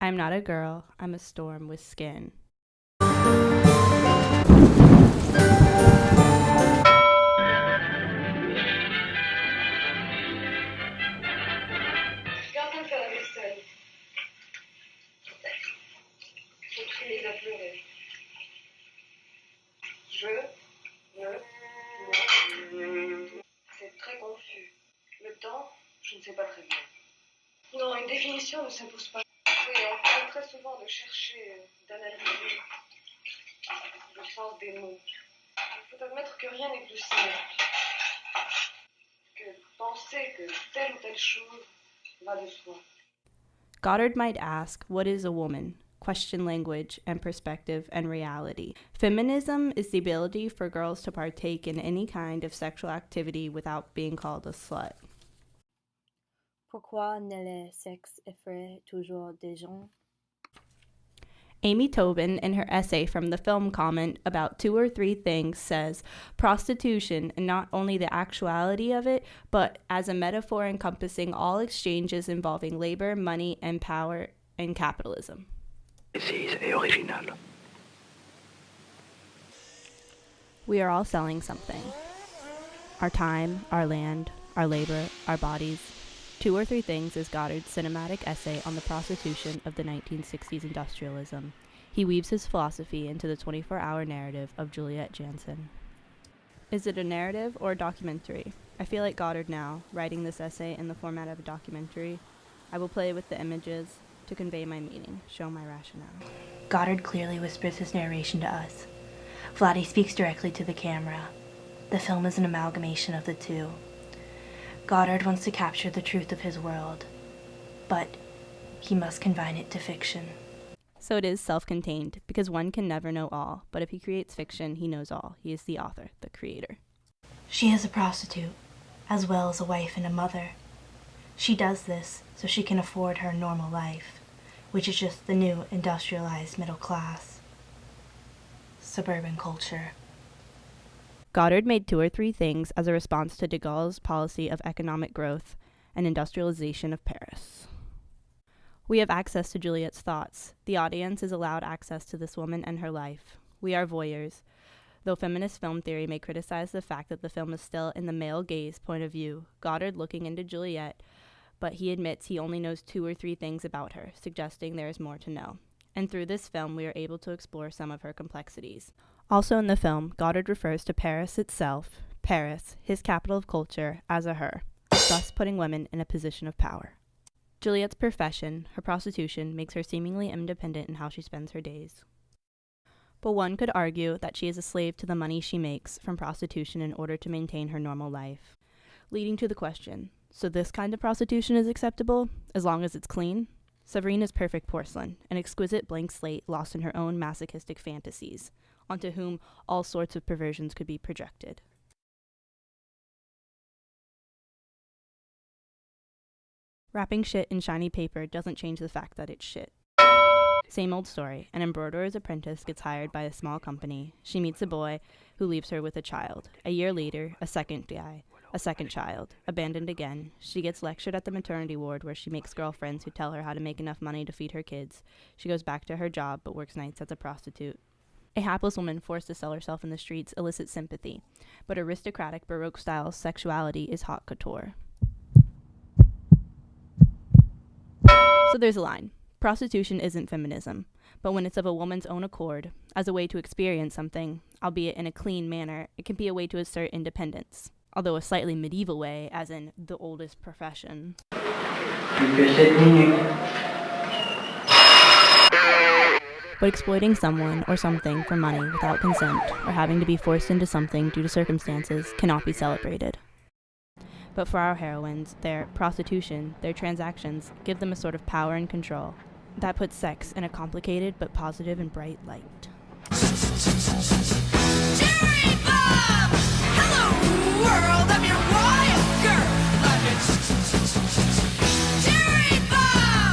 I'm not a girl, I'm a storm with skin. C'est très confus. Le temps, je ne sais pas très bien. Non, une définition ne s'impose pas. Oui, on parle très souvent de chercher, d'analyser le sens des mots. Il faut admettre que rien n'est plus simple. Que penser que telle ou telle chose va de soi. Godard might ask, what is a woman? Question language and perspective and reality. Feminism is the ability for girls to partake in any kind of sexual activity without being called a slut. Pourquoi ne le sexe effraie toujours des gens? Amy Tobin, in her essay from the film comment about 2 or 3 things, says prostitution, and not only the actuality of it, but as a metaphor encompassing all exchanges involving labor, money, and power, and capitalism. We are all selling something. Our time, our land, our labor, our bodies. 2 or 3 Things is Godard's cinematic essay on the prostitution of the 1960s industrialism. He weaves his philosophy into the 24-hour narrative of Juliet Jansen. Is it a narrative or a documentary? I feel like Godard now, writing this essay in the format of a documentary. I will play with the images to convey my meaning, show my rationale. Godard clearly whispers his narration to us. Vladdy speaks directly to the camera. The film is an amalgamation of the two. Godard wants to capture the truth of his world, but he must confine it to fiction. So it is self-contained, because one can never know all, but if he creates fiction, he knows all. He is the author, the creator. She is a prostitute, as well as a wife and a mother. She does this so she can afford her normal life, which is just the new industrialized middle class. Suburban culture. Godard made 2 or 3 Things as a response to de Gaulle's policy of economic growth and industrialization of Paris. We have access to Juliet's thoughts. The audience is allowed access to this woman and her life. We are voyeurs. Though feminist film theory may criticize the fact that the film is still in the male gaze point of view, Godard looking into Juliet, but he admits he only knows 2 or 3 things about her, suggesting there is more to know. And through this film, we are able to explore some of her complexities. Also in the film, Godard refers to Paris itself, Paris, his capital of culture, as a her, thus putting women in a position of power. Juliet's profession, her prostitution, makes her seemingly independent in how she spends her days. But one could argue that she is a slave to the money she makes from prostitution in order to maintain her normal life, leading to the question, so this kind of prostitution is acceptable, as long as it's clean? Séverine is perfect porcelain, an exquisite blank slate lost in her own masochistic fantasies, onto whom all sorts of perversions could be projected. Wrapping shit in shiny paper doesn't change the fact that it's shit. Same old story. An embroiderer's apprentice gets hired by a small company. She meets a boy who leaves her with a child. A year later, a second guy, a second child, abandoned again. She gets lectured at the maternity ward where she makes girlfriends who tell her how to make enough money to feed her kids. She goes back to her job but works nights as a prostitute. A hapless woman forced to sell herself in the streets elicits sympathy, but aristocratic Baroque-style sexuality is haute couture. So there's a line. Prostitution isn't feminism, but when it's of a woman's own accord, as a way to experience something, albeit in a clean manner, it can be a way to assert independence, although a slightly medieval way, as in the oldest profession. But exploiting someone or something for money without consent, or having to be forced into something due to circumstances, cannot be celebrated. But for our heroines, their prostitution, their transactions, give them a sort of power and control that puts sex in a complicated but positive and bright light. Jerry Bob! Hello, world! I'm your wild girl!